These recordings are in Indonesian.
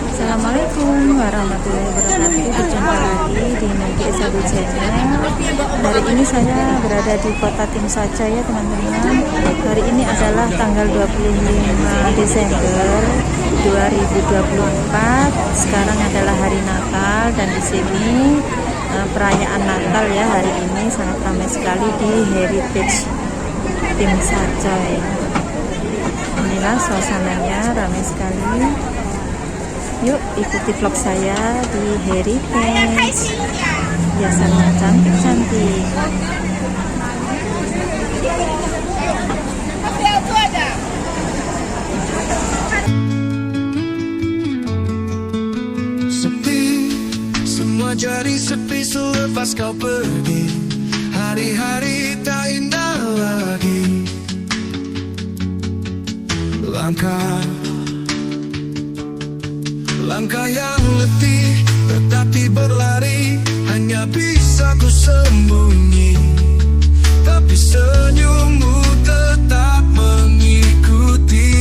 Assalamualaikum warahmatullahi wabarakatuh. Berjumpa lagi di Nagi Sabu Channel. Hari ini saya berada di kota Tim Saja ya teman-teman. Hari ini adalah tanggal 25 Desember 2024. Sekarang adalah hari Natal dan di sini perayaan Natal ya. Hari ini sangat ramai sekali di Heritage Tim Saja ya. Inilah suasananya, ramai sekali. Yuk ikuti vlog saya di Heritage. Biasanya cantik-cantik. Sepi, semua jadi sepi selepas kau pergi. Hari-hari tak indah lagi. Langkah yang letih, tetapi berlari. Hanya bisa ku sembunyi, tapi senyummu tetap mengikuti.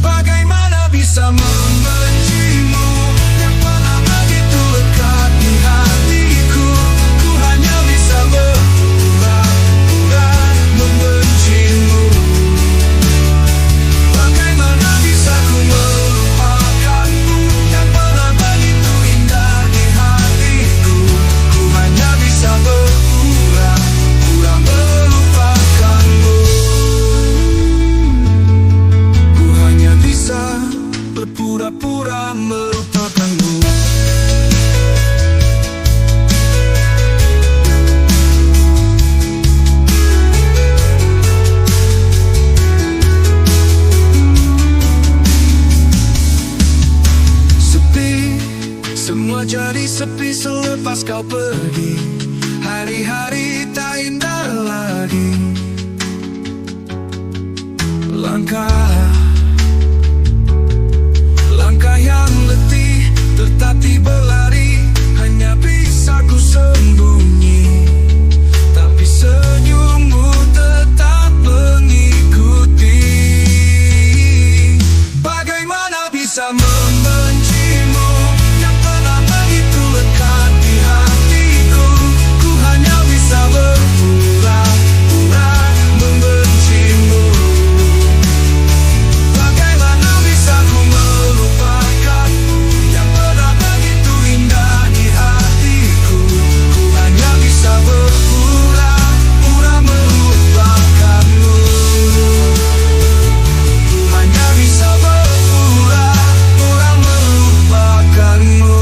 Bagaimana bisa membencimu yang pernah begitu lekat di hatiku. Ku hanya bisa berpura-pura membencimu. Bagaimana bisa ku melupakanmu yang pernah begitu indah di hatiku. Ku hanya bisa berpura-pura melupakanmu. Ku hanya bisa berpura-pura melupakanmu. Sepi, semua jadi sepi selepas kau pergi. Hari-hari tak indah lagi. Langkah yang letih, tetapi berlari. Hanya bisa ku sembunyi, tapi senyummu tetap mengikuti. Bagaimana bisa membencimu yang pernah begitu lekat di hatiku. Ku hanya bisa berpura-pura membencimu. Bagaimana bisa ku melupakanmu yang pernah begitu indah di hatiku. Ku hanya bisa berpura-pura melupakanmu. Ku hanya bisa berpura-pura melupakanmu.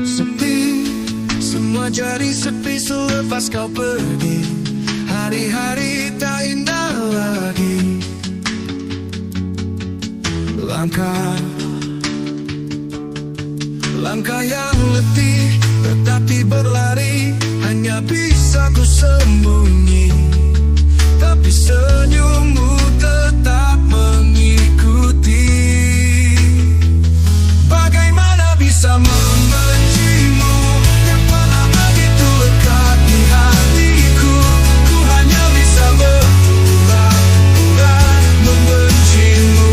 Sepi, semua jadi sepi selepas kau pergi. Hari-hari tak indah lagi. Langkah yang letih, tetapi berlari. Hanya bisa ku sembunyi, tapi senyummu tetap mengikuti. Bagaimana bisa membencimu yang pernah begitu lekat di hatiku. Ku hanya bisa berpura-pura membencimu.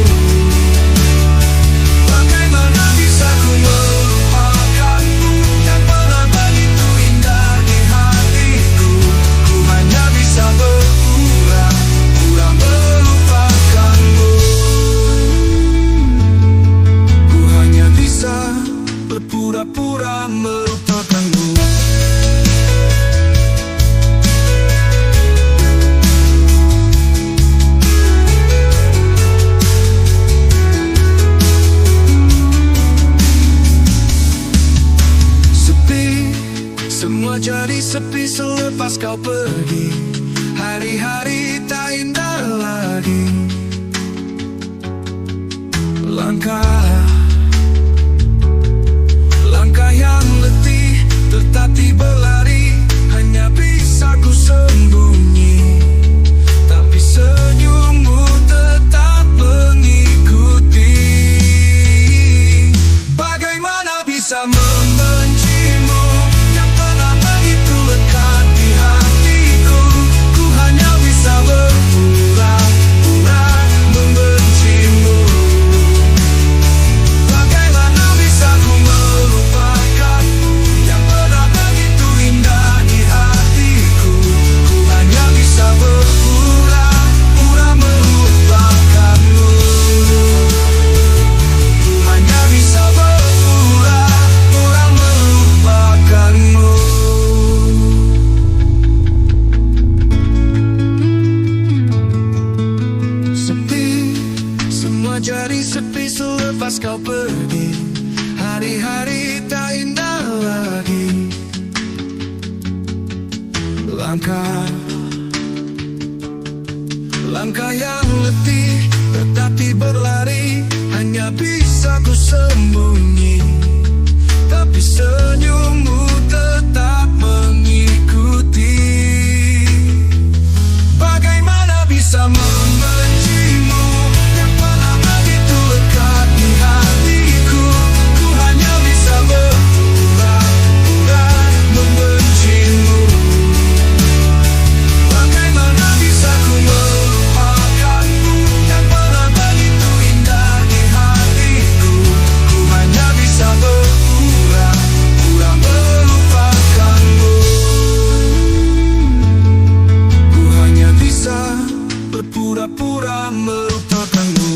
Bagaimana bisa ku melupakanmu yang pernah begitu indah di hatiku. Ku hanya bisa berpura-pura melupakanmu. Ku hanya bisa berpura-pura melupakanmu. Sepi, semua jadi sepi selepas kau pergi. Hari-hari tak indah lagi. Langkah yang letih, tetapi berlari. Hanya bisa ku sembunyi, tapi senyummu tetap mengikuti. selepas kau pergi. Hari-hari tak indah lagi. Langkah yang letih, tetapi berlari. Hanya bisa ku sembunyi, tapi senyummu tetap mengikuti. Bagaimana bisa membencimu yang pernah begitu lekat di hatiku. Ku hanya bisa berpura-pura membencimu. Bagaimana bisa ku melupakanmu yang pernah begitu indah di hatiku. Ku hanya bisa berpura-pura melupakanmu. Ku hanya bisa berpura-pura melupakanmu.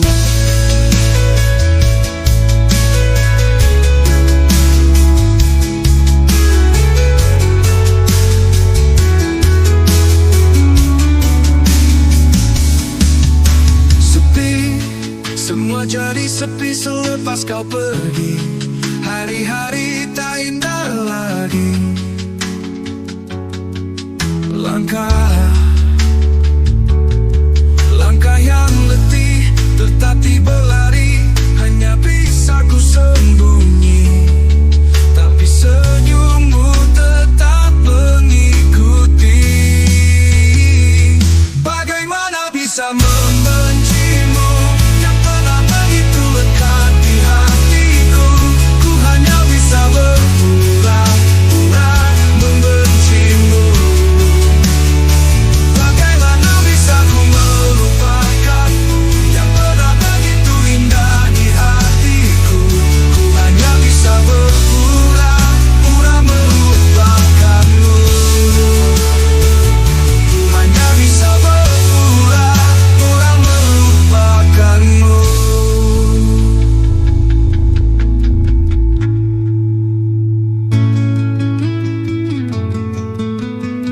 Sepi, semua jadi sepi selepas kau pergi. Hari-hari tak indah lagi. Langkah yang letih, tetapi berlari. Hanya bisa ku sembunyi, tapi senyummu tetap mengikuti. Bagaimana bisa membencimu yang pernah begitu lekat di hatiku. Ku hanya bisa berpura-pura membencimu. Bagaimana bisa ku melupakanmu yang pernah begitu indah di hatiku. Ku hanya bisa berpura-pura melupakanmu. Ku hanya bisa berpura-pura melupakanmu.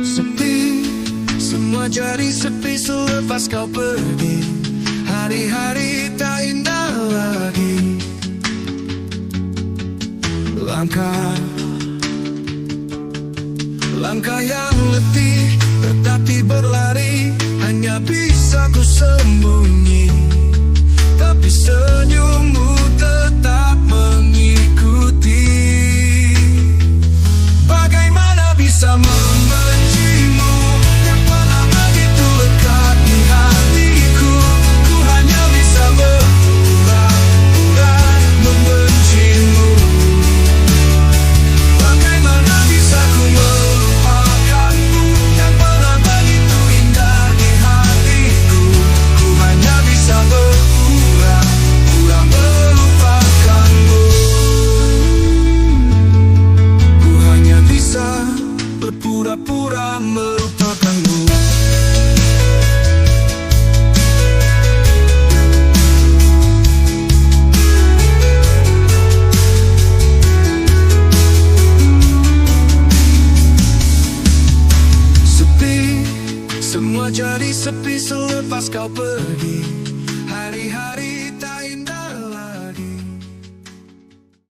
Sepi, semua jadi sepi selepas kau pergi. Hari-hari tak indah lagi. Langkah yang letih, tetapi berlari. Hanya bisa ku sembunyi, tapi senyummu tetap mengikuti. Bagaimana bisa membencimu yang pernah begitu lekat di hatiku. Ku hanya bisa berpura-pura membencimu. Bagaimana bisa ku melupakanmu yang pernah begitu indah di hatiku. Ku hanya bisa berpura-pura melupakanmu. Ku hanya bisa berpura-pura melupakanmu. Sepi, semua jadi sepi selepas kau pergi.